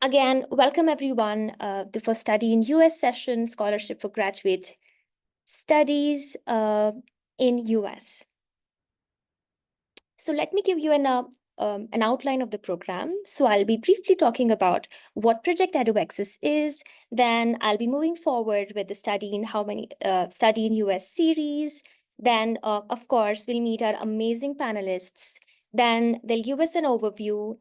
Again, welcome everyone to for Study in US session, Scholarship for Graduate Studies in US. So let me give you an outline of the program. So I'll be briefly talking about what Project EduAccess is. Then I'll be moving forward with the Study in US series. Then, of course, we'll meet our amazing panelists. Then they'll give us an overview.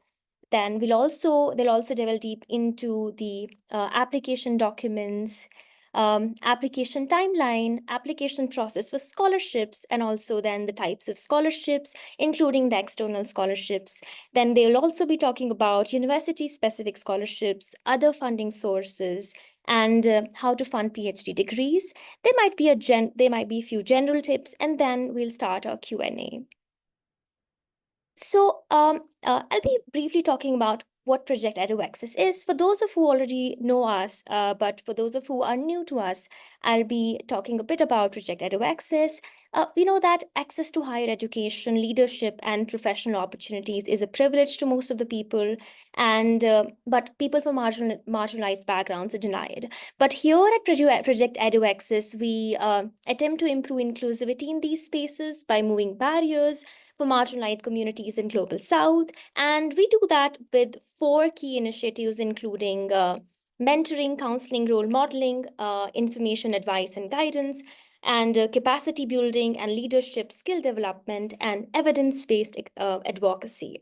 Then they'll also delve deep into the application documents, application timeline, application process for scholarships, and also then the types of scholarships, including the external scholarships. Then they'll also be talking about university-specific scholarships, other funding sources, and how to fund PhD degrees. There might be a few general tips, and then we'll start our Q&A. So I'll be briefly talking about what Project EduAccess is. For those of who already know us, but for those of who are new to us, I'll be talking a bit about Project EduAccess. We know that access to higher education, leadership, and professional opportunities is a privilege to most of the people, and but people from marginalized backgrounds are denied. But here at Project EduAccess, we attempt to improve inclusivity in these spaces by moving barriers for marginalized communities in Global South. And we do that with 4 key initiatives, including mentoring, counseling, role modeling, information, advice, and guidance, and capacity building and leadership skill development, and evidence-based advocacy.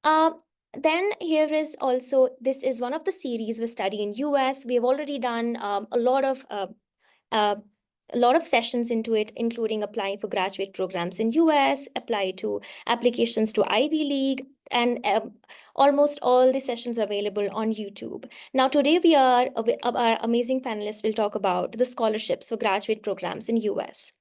Then here is also, this is one of the series we study in US. We have already done a lot of sessions into it, including applying for graduate programs in US, apply to applications to Ivy League, and almost all the sessions are available on YouTube. Now, today our amazing panelists will talk about the scholarships for graduate programs in US.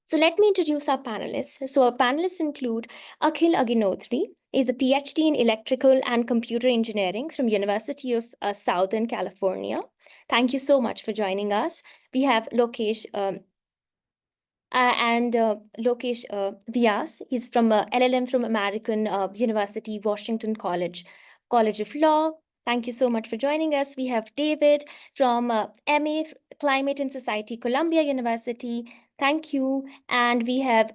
So let me introduce our panelists. So our panelists include Akhil Agnihotri. He's a PhD in electrical and computer engineering from University of Southern California. Thank you so much for joining us. We have Lokesh Vyas. He's from LLM from American University, Washington College of Law. Thank you so much for joining us. We have David from MA Climate and Society, Columbia University. Thank you. And we have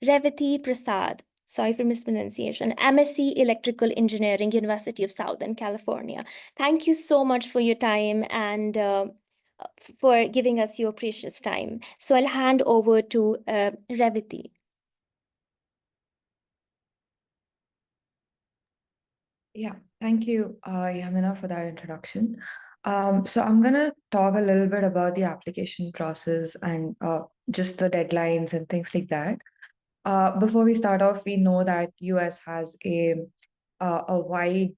Revathi Prasad. Sorry for mispronunciation. MSc Electrical Engineering, University of Southern California. Thank you so much for your time and for giving us your precious time. So I'll hand over to Revathi. Yeah, thank you, Yamina, for that introduction. So I'm going to talk a little bit about the application process and just the deadlines and things like that. Before we start off, we know that US has a wide,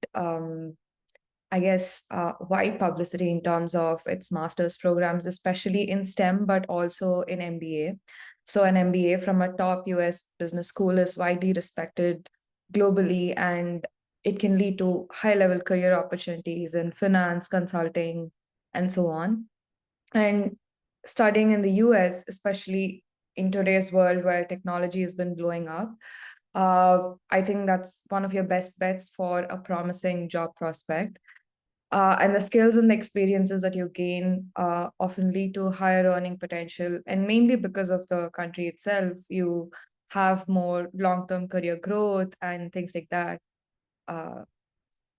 wide publicity in terms of its master's programs, especially in STEM, but also in MBA. So an MBA from a top US business school is widely respected globally, and it can lead to high-level career opportunities in finance, consulting, and so on. And studying in the US, especially in today's world where technology has been blowing up, I think that's one of your best bets for a promising job prospect. And the skills and the experiences that you gain often lead to higher earning potential. And mainly because of the country itself, you have more long-term career growth and things like that.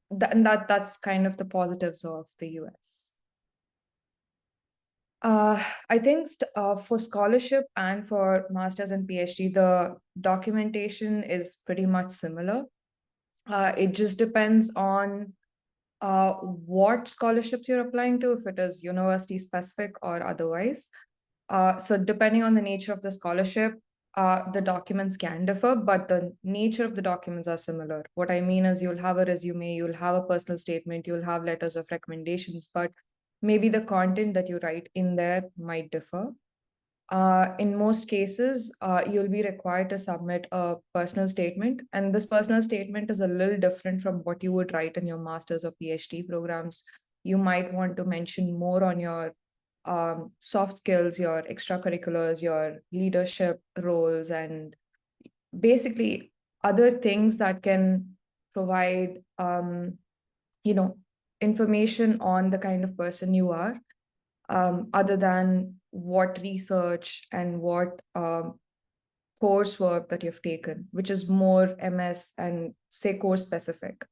That's kind of the positives of the US. I think for scholarship and for master's and PhD, the documentation is pretty much similar. It just depends on what scholarships you're applying to, if it is university specific or otherwise. So depending on the nature of the scholarship, the documents can differ, but the nature of the documents are similar. What I mean is you'll have a resume, you'll have a personal statement, you'll have letters of recommendations, but maybe the content that you write in there might differ. In most cases, you'll be required to submit a personal statement, and this personal statement is a little different from what you would write in your master's or PhD programs. You might want to mention more on your soft skills, your extracurriculars, your leadership roles, and basically other things that can provide information on the kind of person you are, other than what research and what coursework that you've taken, which is more MS and say course specific.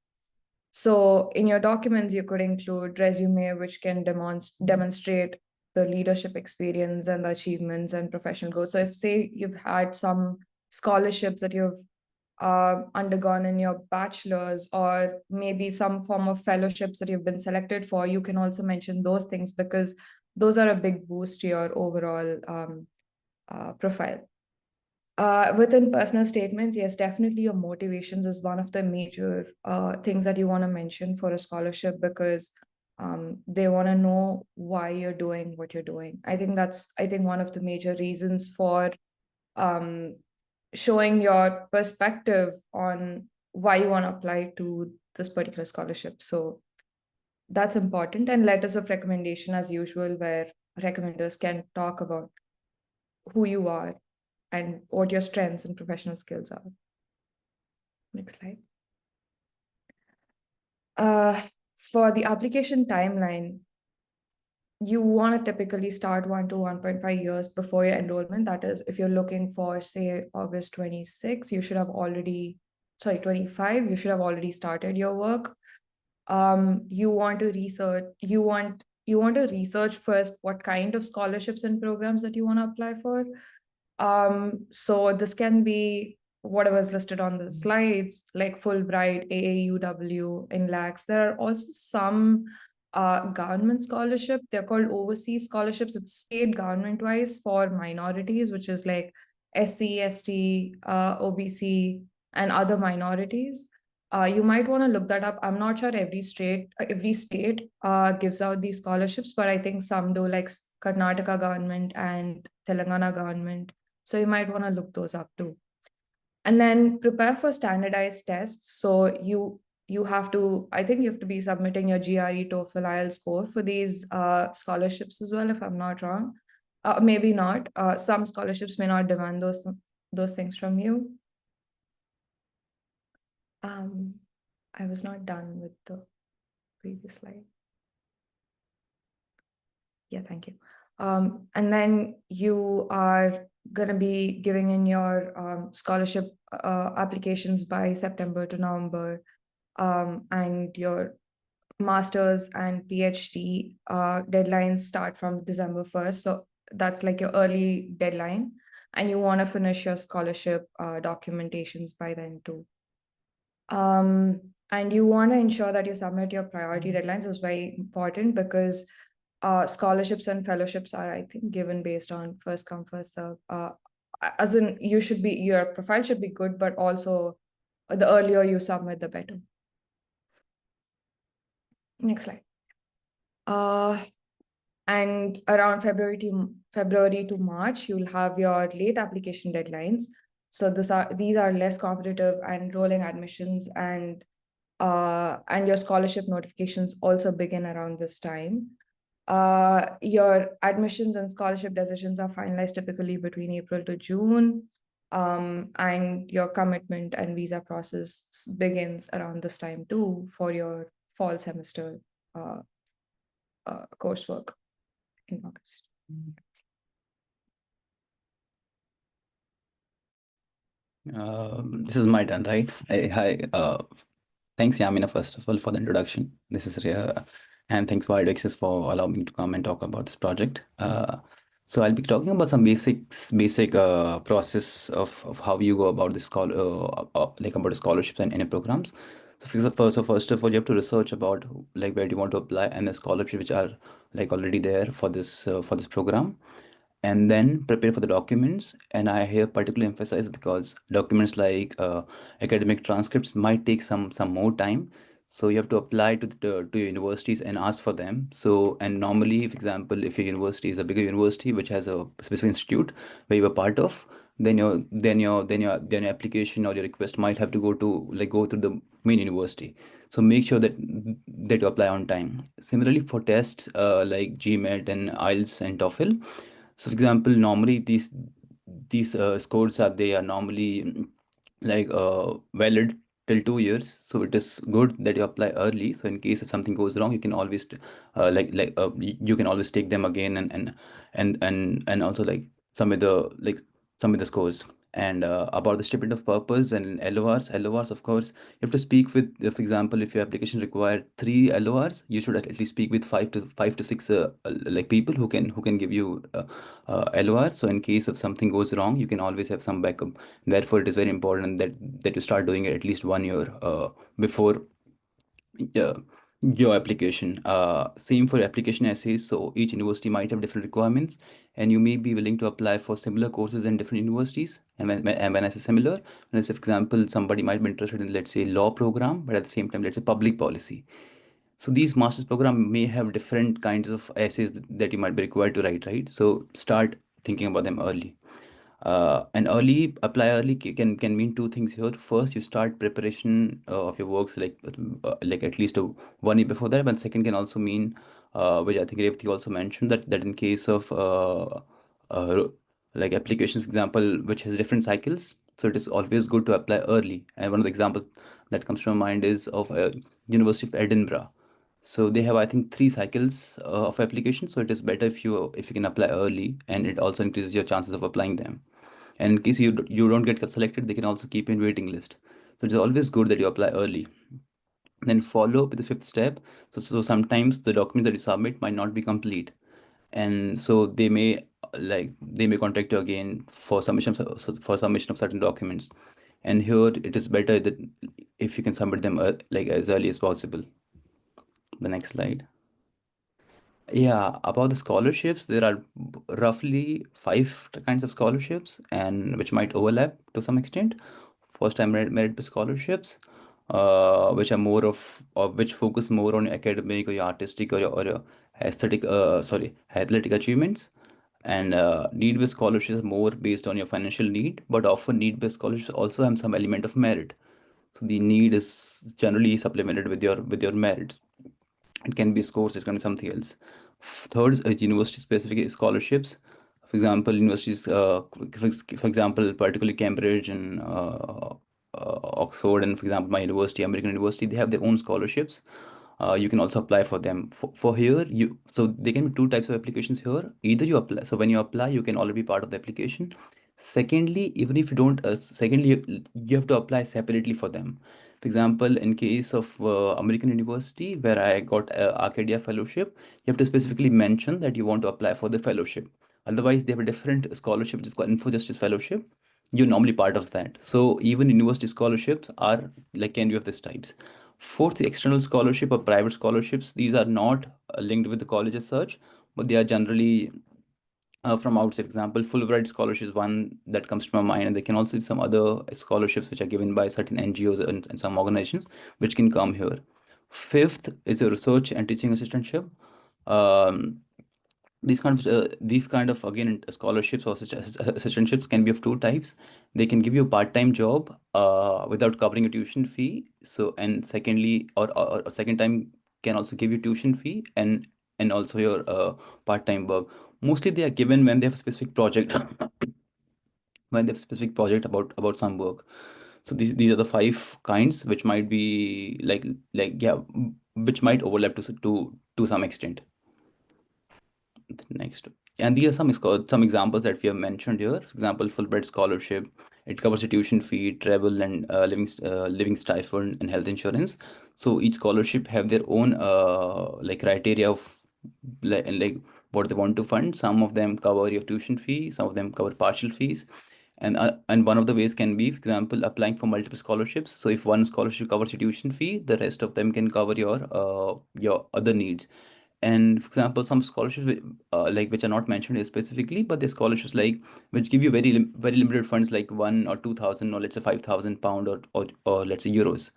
So in your documents, you could include resume, which can demonstrate the leadership experience and the achievements and professional growth. So if say you've had some scholarships that you've undergone in your bachelor's, or maybe some form of fellowships that you've been selected for, you can also mention those things because those are a big boost to your overall profile. Within personal statements, yes, definitely your motivations is one of the major things that you want to mention for a scholarship, because they want to know why you're doing what you're doing. I think one of the major reasons for um, showing your perspective on why you want to apply to this particular scholarship. So that's important. And letters of recommendation, as usual, where recommenders can talk about who you are and what your strengths and professional skills are. Next slide. For the application timeline, you want to typically start 1 to 1.5 years before your enrollment. That is, if you're looking for, say, August 26, you should have already, 25, you should have already started your work. You want to research first what kind of scholarships and programs that you want to apply for. So this can be whatever is listed on the slides, like Fulbright, AAUW, INLACs. There are also some government scholarship. They're called overseas scholarships. It's state government wise for minorities, which is like SC, ST, OBC, and other minorities. You might want to look that up. I'm not sure every state gives out these scholarships, but I think some do, like Karnataka government and Telangana government. So you might want to look those up too. And then prepare for standardized tests. So you have to, I think you have to be submitting your GRE, TOEFL, IELTS score for these scholarships as well, if I'm not wrong. Maybe not. Some scholarships may not demand those things from you. I was not done with the previous slide. Yeah, thank you. And then you are going to be giving in your scholarship applications by September to November, and your master's and PhD deadlines start from December 1st. So that's like your early deadline, and you want to finish your scholarship documentations by then too. And you want to ensure that you submit your priority deadlines is very important, because scholarships and fellowships are, I think, given based on first come, first serve. As in, your profile should be good, but also the earlier you submit, the better. Next slide. And around February to March, you'll have your late application deadlines. So these are less competitive and rolling admissions, and your scholarship notifications also begin around this time. Your admissions and scholarship decisions are finalized typically between April to June, and your commitment and visa process begins around this time too for your fall semester coursework in August. This is my turn, right? Hi. Thanks, Yamina, first of all, for the introduction. This is Ria, and thanks for EduAccess for allowing me to come and talk about this project. So I'll be talking about some basic process of how you go about this like about the scholarships and any programs. So first of all, you have to research about like where do you want to apply and the scholarships which are like already there for this program, and then prepare for the documents. And I here particularly emphasize because documents like academic transcripts might take some more time, so you have to apply to your universities and ask for them. So, and normally, for example, if your university is a bigger university which has a specific institute where you are part of, then your application or your request might have to go through the main university. So make sure that you apply on time. Similarly, for tests like GMAT and IELTS and TOEFL, so, for example, normally these scores are normally like valid till 2 years. So it is good that you apply early. So in case if something goes wrong, you can always you can always take them again and also like submit the like submit the scores. And about the statement of purpose and LORs, of course, you have to speak with, for example, if your application require 3 LORs, you should at least speak with five to six like people who can give you LOR. So in case if something goes wrong, you can always have some backup. Therefore, it is very important that you start doing it at least 1 year before uh, your application. Same for application essays. So each university might have different requirements, and you may be willing to apply for similar courses in different universities. And when I say similar, when I say, for example, somebody might be interested in, let's say, law program, but at the same time, let's say public policy. So these master's program may have different kinds of essays that you might be required to write, right? So start thinking about them early. And apply early can mean two things here. First, you start preparation of your works like at least 1 year before that. But second can also mean, which I think Revathi also mentioned, that in case of uh, like applications, for example, which has different cycles, so it is always good to apply early. And one of the examples that comes to my mind is of University of Edinburgh. So they have, I think, 3 cycles of application. So it is better if you can apply early, and it also increases your chances of applying them. And in case you don't get selected, they can also keep you in waiting list. So it's always good that you apply early. Then follow up with the fifth step. So sometimes the documents that you submit might not be complete, and so they may contact you again for submission of certain documents. And here it is better that if you can submit them like as early as possible. The next slide. Yeah, about the scholarships, there are roughly five kinds of scholarships, and which might overlap to some extent. First time merit-based scholarships, which are more or which focus more on your academic or your artistic or your athletic achievements. And need-based scholarships are more based on your financial need, but often need-based scholarships also have some element of merit. So the need is generally supplemented with your merits. It can be scores, it can be something else. Third is university specific scholarships. For example, universities, for example, particularly Cambridge and Oxford, and for example, my university, American University, they have their own scholarships. You can also apply for them. For here, so there can be two types of applications here. Either you apply, so when you apply, you can already be part of the application. Secondly, even if you don't, secondly, you have to apply separately for them. For example, in case of American University, where I got Arcadia Fellowship, you have to specifically mention that you want to apply for the fellowship. Otherwise, they have a different scholarship, which is called Info Justice Fellowship. You're normally part of that. So even university scholarships are like can be of this types. Fourth, the external scholarship or private scholarships. These are not linked with the college as such, but they are generally from outside. For example, Fulbright scholarship is one that comes to my mind, and there can also be some other scholarships which are given by certain NGOs and some organizations which can come here. Fifth is a research and teaching assistantship. Um, these kind of again scholarships or assistantships can be of two types. They can give you a part-time job without covering a tuition fee. So and secondly, or second time can also give you tuition fee and also your part-time work. Mostly they are given when they have a specific project when they have a specific project about some work. So these are the five kinds which might be which might overlap to some extent. Next. And these are some examples that we have mentioned here. For example, Fulbright scholarship, it covers the tuition fee, travel, and living stipend and health insurance. So each scholarship have their own like criteria of like what they want to fund. Some of them cover your tuition fee, some of them cover partial fees. And one of the ways can be, for example, applying for multiple scholarships. So if one scholarship covers your tuition fee, the rest of them can cover your other needs. And for example, some scholarships like which are not mentioned here specifically, but the scholarships like which give you very limited funds like 1 or 2,000 or let's say £5,000 or let's say euros.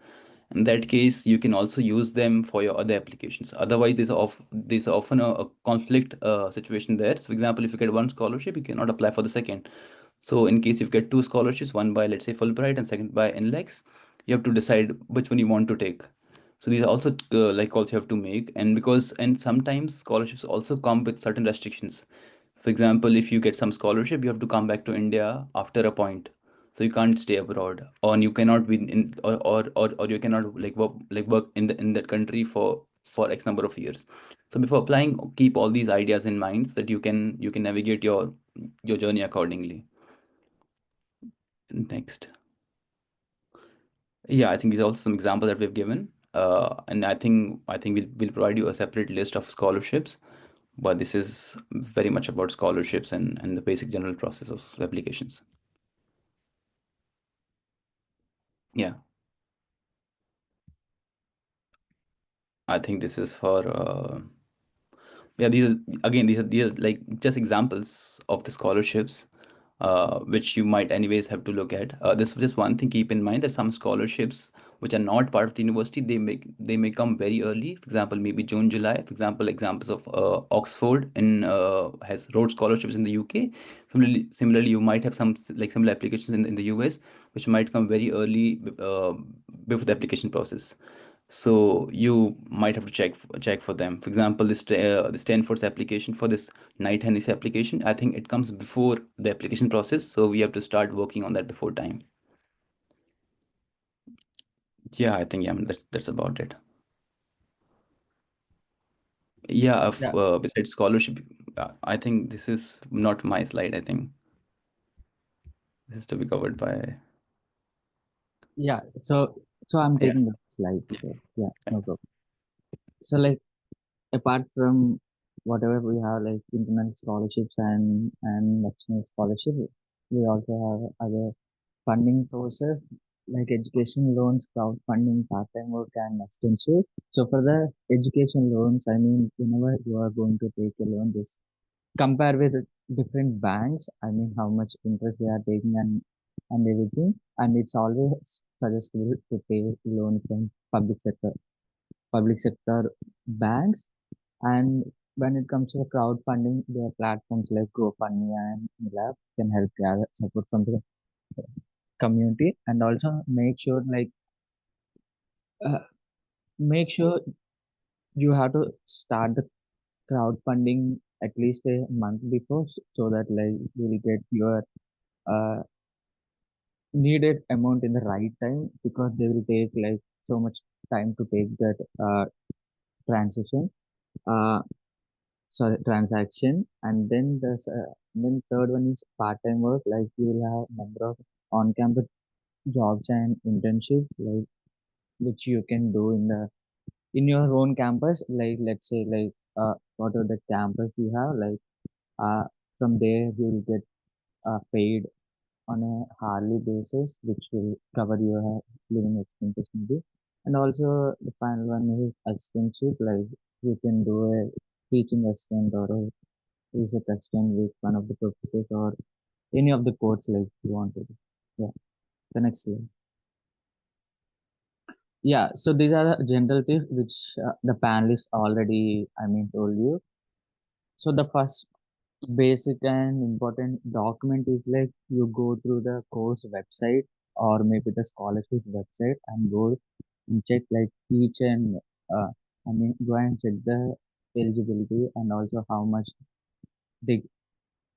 In that case, you can also use them for your other applications. Otherwise, there's often a conflict situation there. So, for example, if you get one scholarship, you cannot apply for the second. So in case you get two scholarships, one by let's say Fulbright and second by NLEX, you have to decide which one you want to take. So these also also have to make. And sometimes scholarships also come with certain restrictions. For example, if you get some scholarship, you have to come back to India after a point. so you can't stay abroad, or you cannot be in, or you cannot work in that country for X number of years. So before applying, keep all these ideas in mind so that you can navigate your journey accordingly. Next. Yeah, I think these are also some examples that we've given. And I think we'll provide you a separate list of scholarships, but this is very much about scholarships and the basic general process of applications. Yeah, I think this is for yeah, these are like just examples of the scholarships, which you might anyways have to look at. This just one thing, keep in mind that some scholarships which are not part of the university, they may come very early. For example, maybe June, July. For example, examples of Oxford in has Rhodes scholarships in the UK. Similarly, you might have some like similar applications in the US, which might come very early before the application process. So you might have to check for them. For example, this Stanford's application for this Knight Hennessy application, I think it comes before the application process, so we have to start working on that before time. Yeah, I think, yeah, that's about it. Yeah, Yeah, besides scholarship, I think this is not my slide. I think this is to be covered by. yeah. So I'm Yeah, taking the slides. yeah, So yeah, yeah. no problem. So like apart from whatever we have like internal scholarships and external scholarship, we also have other funding sources like education loans, crowdfunding, part-time work, and extension. So for the education loans, I mean, whenever you are going to take a loan, just compare with different banks. I mean, how much interest they are taking and everything. And it's always suggestible to take loan from public sector banks. And when it comes to the crowdfunding, there are platforms like GoFundMe and Milab can help gather support from the community. And also uh, make sure you have to start the crowdfunding at least a month before, so that like you will get your uh, needed amount in the right time, because they will take like so much time to take that transition. Uh, sorry, transaction. And then third one is part-time work. Like you will have number of on-campus jobs and internships, like which you can do in your own campus. Like let's say like whatever the campus you have, like uh, from there you will get paid on a hourly basis, which will cover your living expenses maybe. And also the final one is assistantship, like you can do a teaching assistant or a research assistant with one of the professors or any of the course like you want to do. Yeah, the next slide. Yeah, so these are the general tips which the panelists already, I mean, told you. So the first basic and important document is like you go through the course website or maybe the scholarship website and go and check like each and uh, I mean go and check the eligibility and also how much they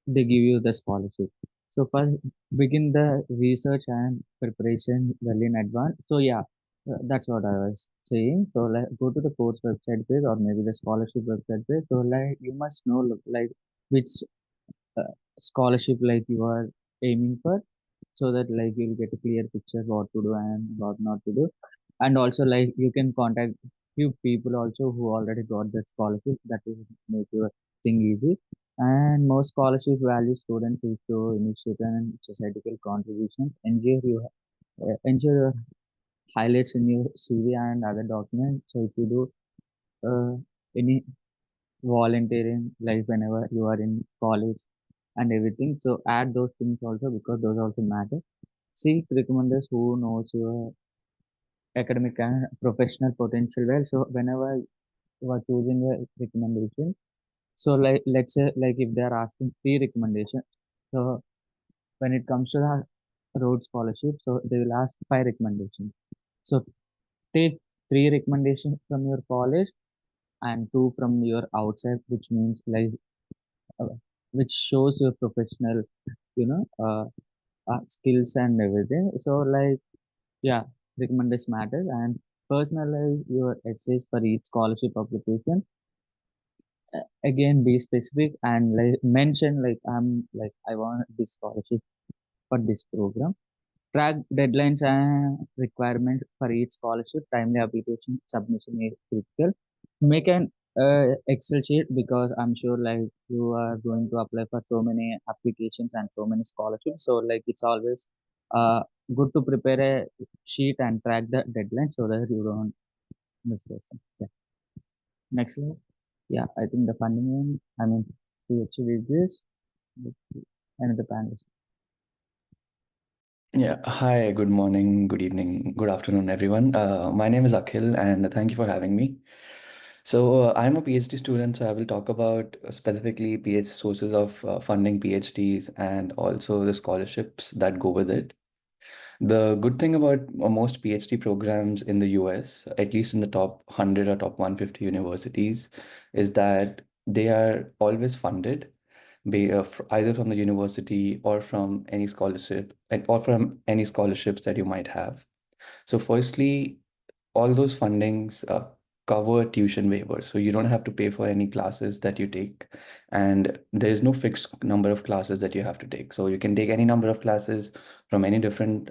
they give you the scholarship. So first begin the research and preparation well in advance. So yeah, that's what I was saying. So like go to the course website page or maybe the scholarship website page. So like you must know like which uh, scholarship like you are aiming for, so that like you'll get a clear picture what to do and what not to do. And also like you can contact few people also who already got that scholarship, that will make your thing easy. And most scholarship value students who show initiative and societal contributions. Ensure your highlights in your CV and other documents. So if you do any volunteering, like whenever you are in college and everything, so add those things also, because those also matter. Seek recommenders who knows your academic and professional potential well. So whenever you are choosing a recommendation, so like let's say like if they are asking three recommendations, so when it comes to the road scholarship, so they will ask five recommendations. So take three recommendations from your college and two from your outside, which means like uh, which shows your professional, you know, skills and everything. So like yeah, recommendation matters and personalize your essays for each scholarship application. Again, be specific and like mention like I'm like I want this scholarship for this program. Track deadlines and requirements for each scholarship. Timely application submission is critical. Make an Excel sheet because I'm sure like you are going to apply for so many applications and so many scholarships. So like it's always uh, good to prepare a sheet and track the deadline so that you don't miss those things. Yeah. Next slide. Yeah, I think the funding one. I mean, to achieve this, and the panels. Yeah, hi, good morning, good evening, good afternoon, everyone. My name is Akhil, and thank you for having me. So, I'm a PhD student, so I will talk about specifically PhD sources of funding PhDs and also the scholarships that go with it. The good thing about most PhD programs in the US, at least in the top 100 or top 150 universities, is that they are always funded either from the university or from any scholarship or from any scholarships that you might have. So firstly, all those fundings cover tuition waivers. So you don't have to pay for any classes that you take, and there is no fixed number of classes that you have to take. So you can take any number of classes from any different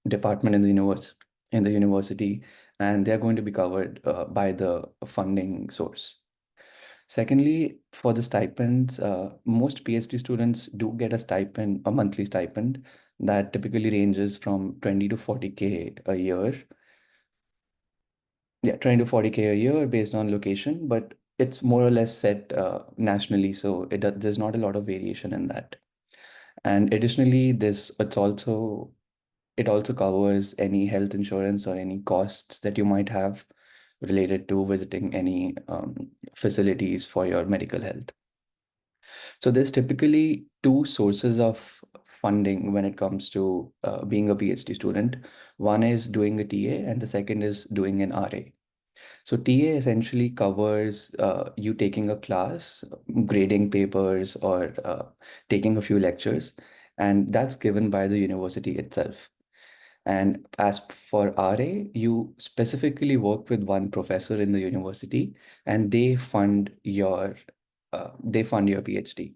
department in the university, and they're going to be covered by the funding source. Secondly, for the stipends, most PhD students do get a stipend, a monthly stipend that typically ranges from 20 to 40K a year. Yeah, 20 to 40K a year based on location, but it's more or less set nationally, so there's not a lot of variation in that. And additionally, it also covers any health insurance or any costs that you might have related to visiting any facilities for your medical health. So there's typically two sources of funding when it comes to being a PhD student. One is doing a TA, and the second is doing an RA. So TA essentially covers you taking a class, grading papers, or taking a few lectures, and that's given by the university itself. And as for RA, you specifically work with one professor in the university, and they fund your PhD.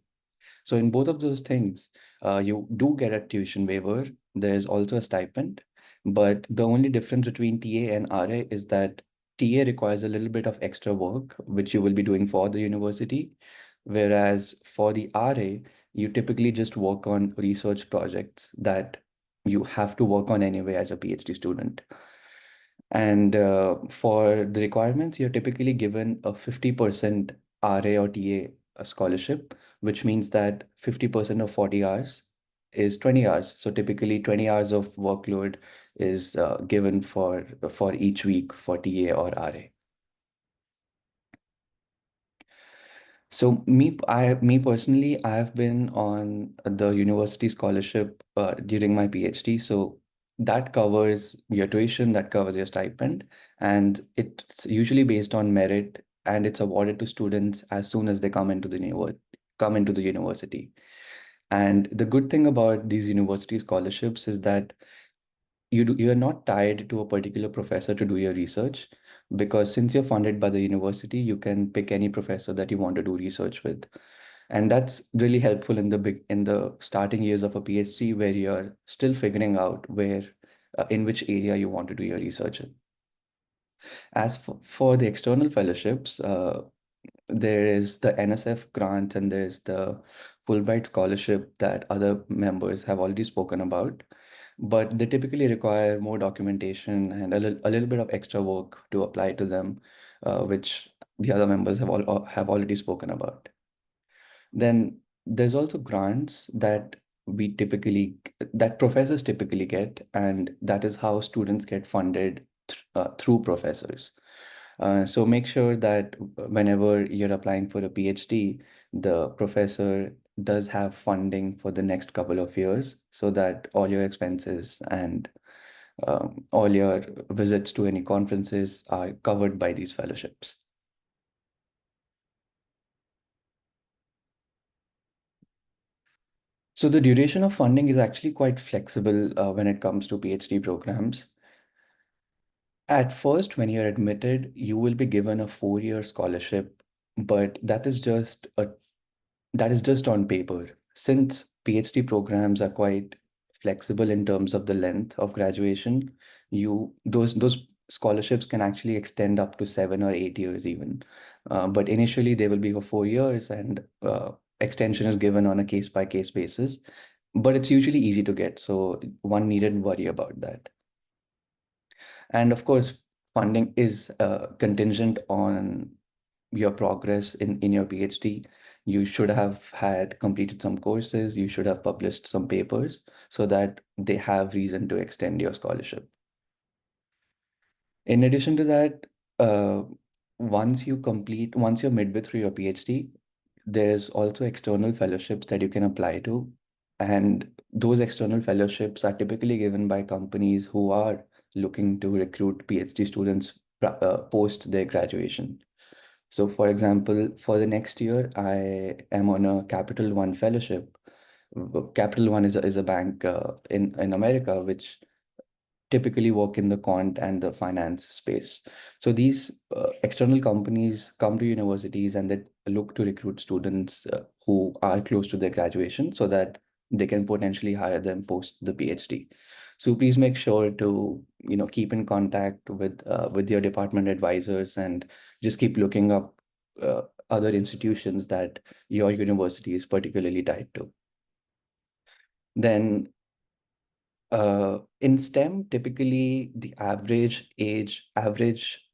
So in both of those things, you do get a tuition waiver. There's also a stipend, but the only difference between TA and RA is that TA requires a little bit of extra work, which you will be doing for the university, whereas for the RA, you typically just work on research projects that you have to work on anyway as a PhD student. And for the requirements, you're typically given a 50% RA or TA scholarship, which means that 50% of 40 hours is 20 hours. So typically 20 hours of workload is given for each week for TA or RA. So me personally, I have been on the university scholarship during my PhD. So that covers your tuition, that covers your stipend, and it's usually based on merit, and it's awarded to students as soon as they come into the university. And the good thing about these university scholarships is that you are not tied to a particular professor to do your research, because since you're funded by the university, you can pick any professor that you want to do research with. And that's really helpful in the starting years of a PhD, where you're still figuring out where in which area you want to do your research in. As for the external fellowships, there is the NSF grant and there's the Fulbright scholarship that other members have already spoken about, but they typically require more documentation and a little bit of extra work to apply to them, which the other members have already spoken about. Then there's also grants that professors typically get, and that is how students get funded through professors. So make sure that whenever you're applying for a PhD, the professor does have funding for the next couple of years, so that all your expenses and all your visits to any conferences are covered by these fellowships. So the duration of funding is actually quite flexible when it comes to PhD programs. At first, when you're admitted, you will be given a 4-year scholarship, but that is just on paper. Since PhD programs are quite flexible in terms of the length of graduation, those scholarships can actually extend up to 7 or 8 years even. But initially, they will be for 4 years, and extension is given on a case-by-case basis. But it's usually easy to get, so one needn't worry about that. And of course, funding is contingent on your progress in your PhD. You should have had completed some courses, you should have published some papers so that they have reason to extend your scholarship. In addition to that, uh, once you're midway through your PhD, there's also external fellowships that you can apply to. And those external fellowships are typically given by companies who are looking to recruit PhD students post their graduation. So, for example, for the next year, I am on a Capital One fellowship. Capital One is a bank in America, which typically work in the quant and the finance space. So these external companies come to universities and they look to recruit students who are close to their graduation so that they can potentially hire them post the PhD. So please make sure to keep in contact with your department advisors and just keep looking up other institutions that your university is particularly tied to. Then in STEM, typically the average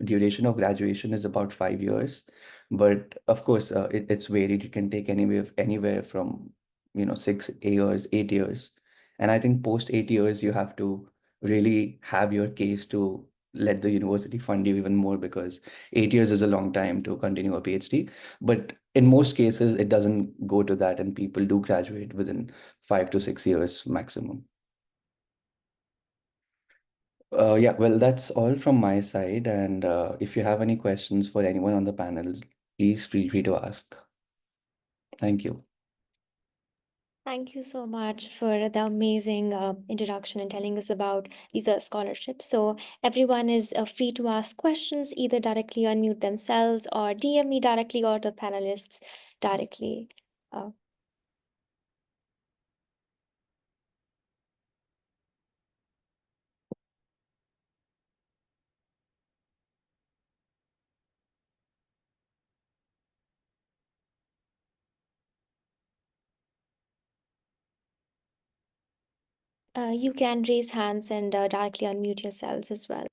duration of graduation is about 5 years. But of course, it's varied. You can take anywhere from 6 years, 8 years. And I think post 8 years, you have to really have your case to let the university fund you even more, because 8 years is a long time to continue a PhD. But in most cases, it doesn't go to that, and people do graduate within 5 to 6 years maximum. Yeah, well, that's all from my side. And if you have any questions for anyone on the panels, please feel free to ask. Thank you. Thank you so much for the amazing introduction and telling us about these scholarships. So everyone is free to ask questions, either directly unmute themselves or DM me directly or the panelists directly. Uh, you can raise hands and directly unmute yourselves as well.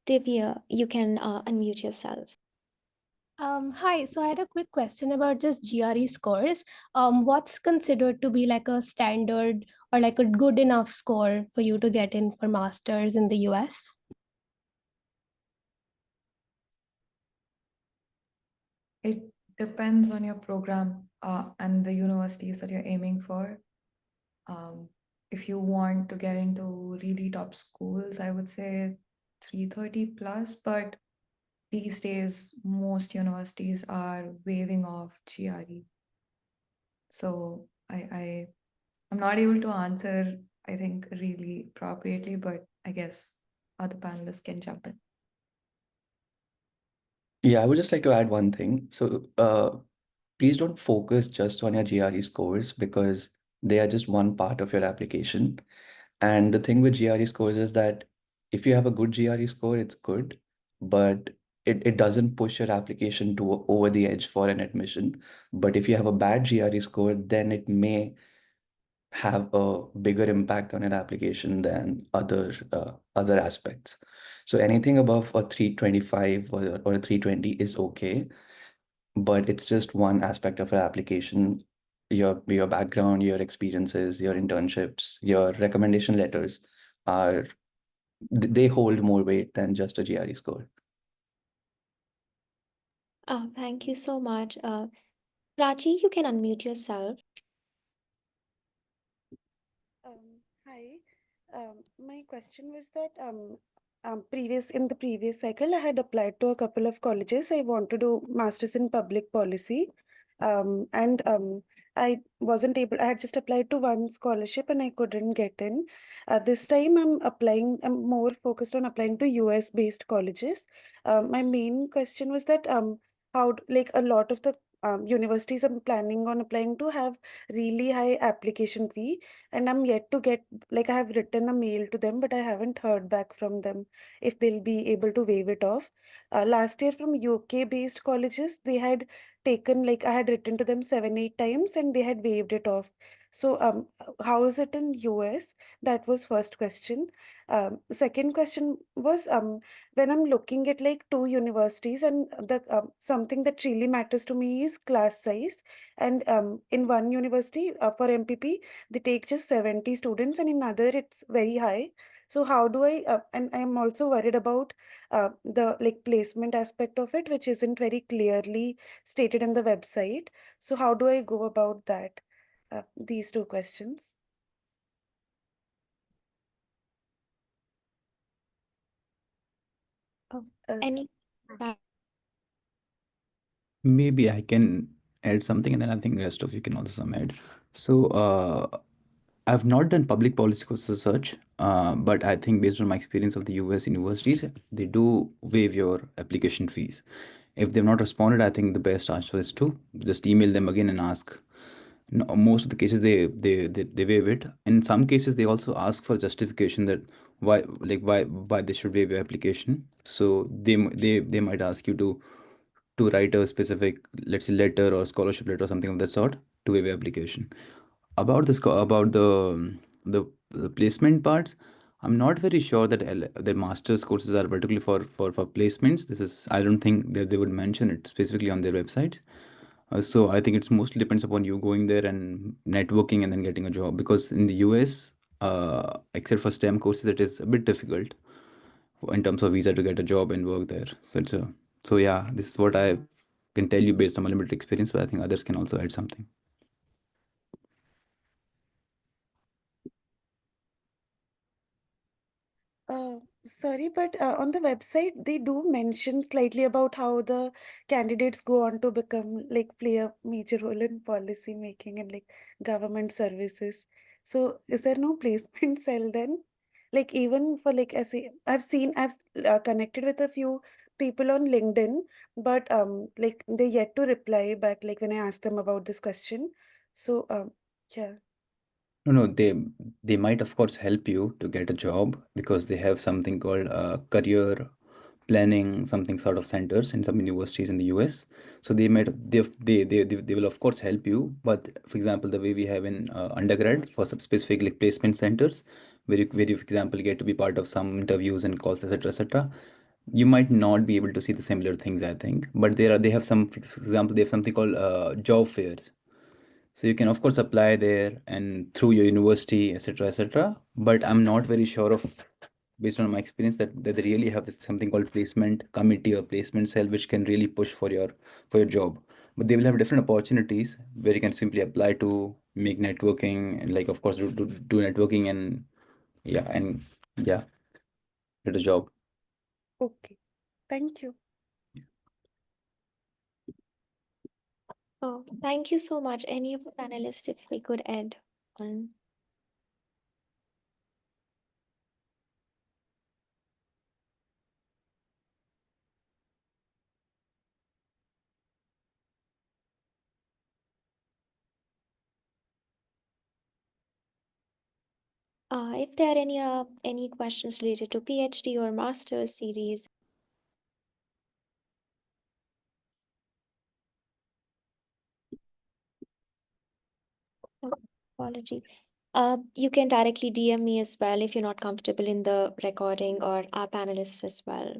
Divya, you can unmute yourself. Hi, so I had a quick question about just GRE scores. What's considered to be like a standard or like a good enough score for you to get in for masters in the US? It depends on your program and the universities that you're aiming for. If you want to get into really top schools, I would say 330 plus, but these days most universities are waiving off GRE. So I'm not able to answer, I think, really appropriately, but I guess other panelists can jump in. Yeah, I would just like to add one thing. So please don't focus just on your GRE scores, because they are just one part of your application. And the thing with GRE scores is that if you have a good GRE score, it's good, but it doesn't push your application to over the edge for an admission. But if you have a bad GRE score, then it may have a bigger impact on your application than other aspects. So anything above a 325 or a 320 is okay, but it's just one aspect of your application. your background, your experiences, your internships, your recommendation letters are they hold more weight than just a GRE score. Thank you so much. Prachi, you can unmute yourself. Hi. My question was that in the previous cycle, I had applied to a couple of colleges. I want to do masters in public policy, and I wasn't able. I had just applied to one scholarship and I couldn't get in. This time, I'm applying. I'm more focused on applying to US based colleges. My main question was that like a lot of the universities I'm planning on applying to have really high application fee, and I'm yet to get, like, I have written a mail to them, but I haven't heard back from them if they'll be able to waive it off. Last year from UK based colleges, they had taken, like, I had written to them 7, 8 times and they had waived it off. So how is it in US? That was first question. Second question was, when I'm looking at like two universities, and the something that really matters to me is class size. And in one university, for MPP, they take just 70 students, and in other it's very high. So how do I and I'm also worried about the like placement aspect of it, which isn't very clearly stated in the website. So how do I go about that? These two questions. Oh, Uh, any? Maybe I can add something, and then I think the rest of you can also some add. So, I've not done public policy courses as such, but I think based on my experience of the US universities, they do waive your application fees. If they've not responded, I think the best answer is to just email them again and ask. No, most of the cases they waive it. In some cases, they also ask for justification that why they should waive your application. So they might ask you to write a specific, let's say, letter or scholarship letter or something of that sort to waive your application. About about the placement parts, I'm not very sure that the master's courses are particularly for placements. This is, I don't think that they would mention it specifically on their websites. So I think it's mostly depends upon you going there and networking and then getting a job, because in the US, except for STEM courses, it is a bit difficult in terms of visa to get a job and work there. So it's a, so yeah, this is what I can tell you based on my limited experience, but I think others can also add something. Sorry, but on the website, they do mention slightly about how the candidates go on to become, like, play a major role in policy making and like government services. So, is there no placement cell then? Like, even for, like, I say, connected with a few people on LinkedIn, but like they yet to reply back, like when I asked them about this question. So, yeah. No, they might of course help you to get a job, because they have something called career planning, something sort of centers in some universities in the US. So they might they will of course help you. But for example, the way we have in undergrad for some specific like placement centers, where you for example get to be part of some interviews and calls, etc., etc., you might not be able to see the similar things, I think. But they have some, for example, they have something called job fairs. So you can of course apply there and through your university, etc., etc. But I'm not very sure of, based on my experience, that they really have this something called placement committee or placement cell which can really push for your job. But they will have different opportunities where you can simply apply to make networking, and like of course do networking, and yeah, get a job. Okay. Thank you. Oh, thank you so much. Any of the panelists, if we could add on. If there are any questions related to PhD or master's series. Oh, apology. You can directly DM me as well if you're not comfortable in the recording, or our panelists as well.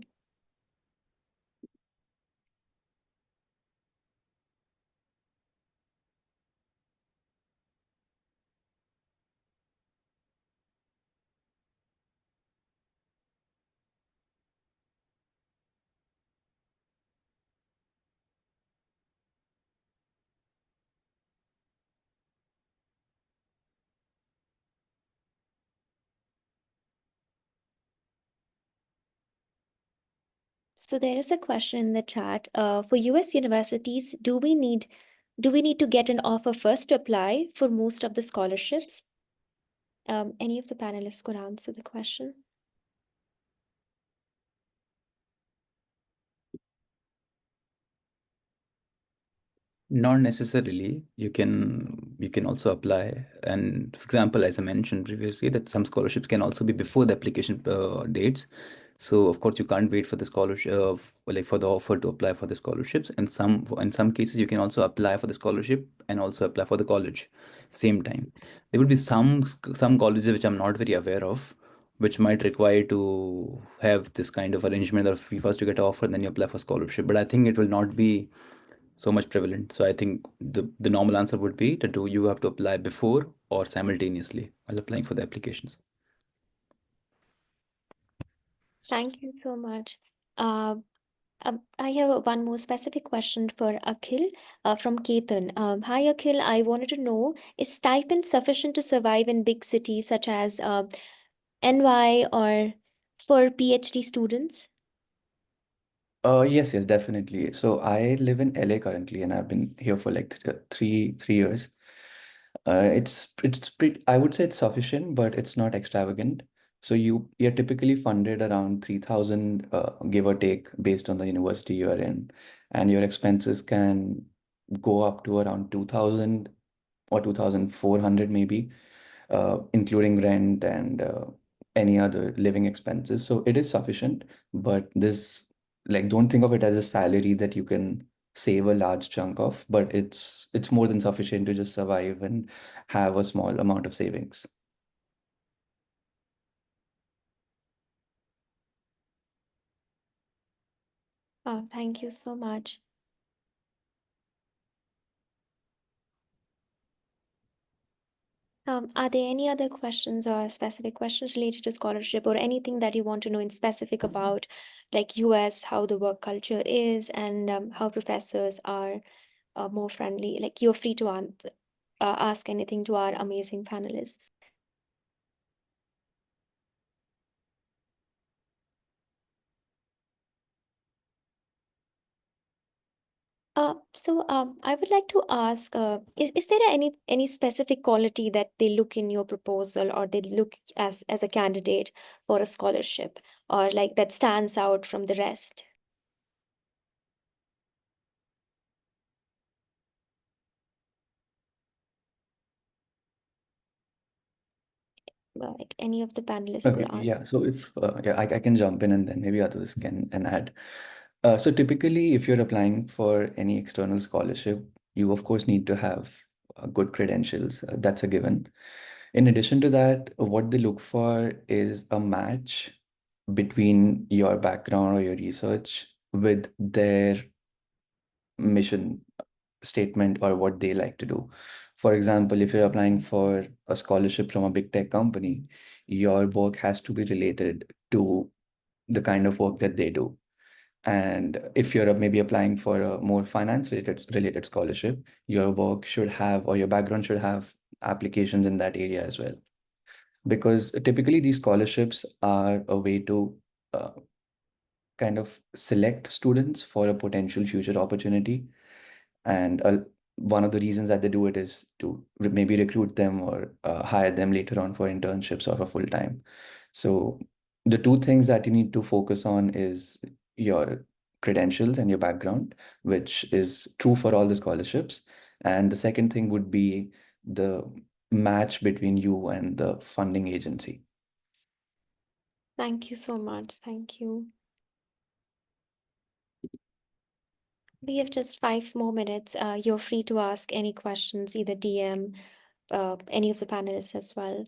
So there is a question in the chat. For US universities, do we need to get an offer first to apply for most of the scholarships? Any of the panelists could answer the question. Not necessarily. You can also apply. And for example, as I mentioned previously, that some scholarships can also be before the application dates. So of course you can't wait for the scholarship, like for the offer to apply for the scholarships. And in some cases you can also apply for the scholarship and also apply for the college same time. There will be some colleges which I'm not very aware of, which might require to have this kind of arrangement that if you first you get an offer, then you apply for scholarship. But I think it will not be so much prevalent. So I think the normal answer would be that you have to apply before or simultaneously while applying for the applications. Thank you so much. I have one more specific question for Akhil from Ketan. Hi, Akhil. I wanted to know, is stipend sufficient to survive in big cities such as NY or for PhD students? Yes, definitely. So I live in LA currently, and I've been here for like three years. It's pretty, I would say it's sufficient, but it's not extravagant. So you're typically funded around 3,000, give or take, based on the university you are in, and your expenses can go up to around 2,000 or 2,400 maybe, including rent and any other living expenses. So it is sufficient, but this, like, don't think of it as a salary that you can save a large chunk of, but it's more than sufficient to just survive and have a small amount of savings. Oh, thank you so much. Are there any other questions or specific questions related to scholarship or anything that you want to know in specific about, like US, how the work culture is, and how professors are more friendly? Like you're free to ask anything to our amazing panelists. I would like to ask, is there any specific quality that they look in your proposal or they look as a candidate for a scholarship or like that stands out from the rest? Like any of the panelists could Okay, answer. yeah. So if I can jump in and then maybe others can and add. So typically, if you're applying for any external scholarship, you of course need to have good credentials. That's a given. In addition to that, what they look for is a match between your background or your research with their mission statement or what they like to do. For example, if you're applying for a scholarship from a big tech company, your work has to be related to the kind of work that they do. And if you're maybe applying for a more finance related scholarship, your work should have, or your background should have applications in that area as well. Because typically these scholarships are a way to uh, kind of select students for a potential future opportunity. And one of the reasons that they do it is to maybe recruit them or hire them later on for internships or for full time. So the two things that you need to focus on is your credentials and your background, which is true for all the scholarships. And the second thing would be the match between you and the funding agency. Thank you so much. Thank you. We have just 5 more minutes. You're free to ask any questions, either DM, any of the panelists as well.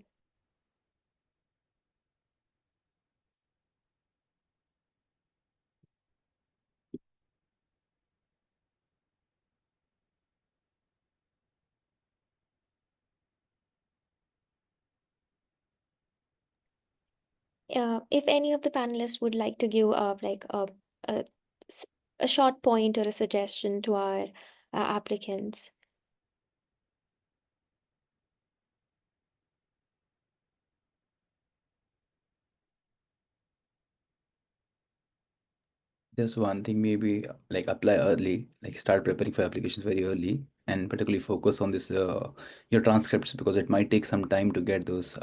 If any of the panelists would like to give a, s- a short point or a suggestion to our applicants. Just one thing, maybe like apply early, like start preparing for applications very early, and particularly focus on this your transcripts, because it might take some time to get those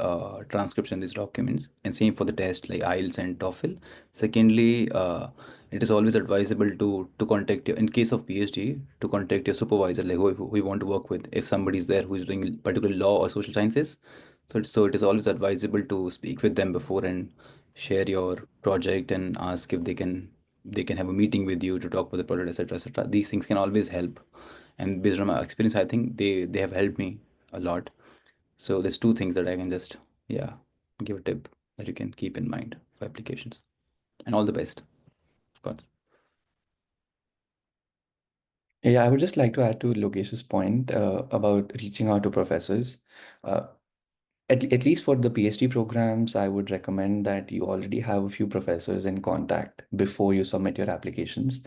transcripts and these documents. And same for the test like IELTS and TOEFL. Secondly, it is always advisable to contact your, in case of PhD, to contact your supervisor, like who you want to work with. If somebody is there who is doing particular law or social sciences, so it is always advisable to speak with them before and share your project and ask if they can have a meeting with you to talk about the product, etc., etc. These things can always help, and based on my experience, I think they have helped me a lot. So there's two things that I can just, yeah, give a tip that you can keep in mind for applications. And all the best, of course. Yeah, I would just like to add to Lokesh's point about reaching out to professors. Uh, at least for the PhD programs, I would recommend that you already have a few professors in contact before you submit your applications,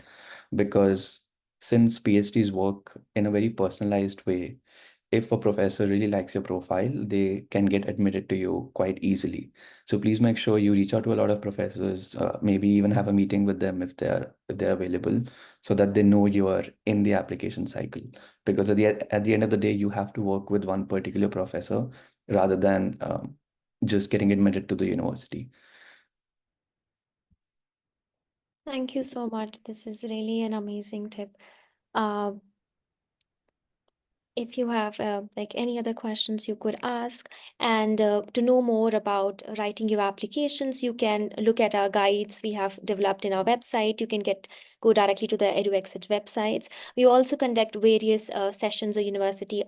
because since PhDs work in a very personalized way, if a professor really likes your profile, they can get admitted to you quite easily. So please make sure you reach out to a lot of professors, maybe even have a meeting with them if they're available, so that they know you are in the application cycle. Because at the end of the day, you have to work with one particular professor rather than just getting admitted to the university. Thank you so much. This is really an amazing tip. Uh, if you have like any other questions you could ask, and to know more about writing your applications, you can look at our guides we have developed in our website. You can go directly to the EduAccess websites. We also conduct various sessions or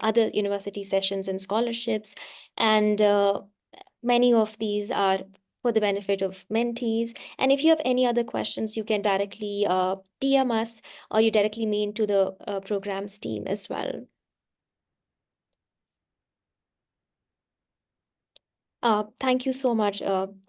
other university sessions and scholarships, and many of these are for the benefit of mentees. And if you have any other questions, you can directly DM us, or you directly mail to the programs team as well. Thank you so much.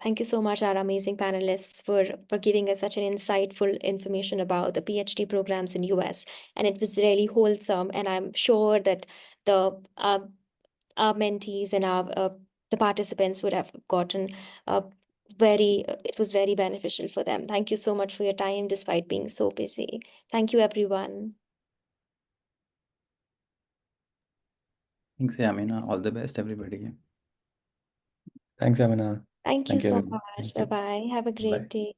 Thank you so much, our amazing panelists, for giving us such an insightful information about the PhD programs in US. And it was really wholesome. And I'm sure that the our mentees and the participants would have gotten it was very beneficial for them. Thank you so much for your time, despite being so busy. Thank you, everyone. Thanks, Yamina. All the best, everybody. Thanks, Amina. Thank you Thank you, so everyone. much. Thank you. Bye-bye. Have a Bye. great day.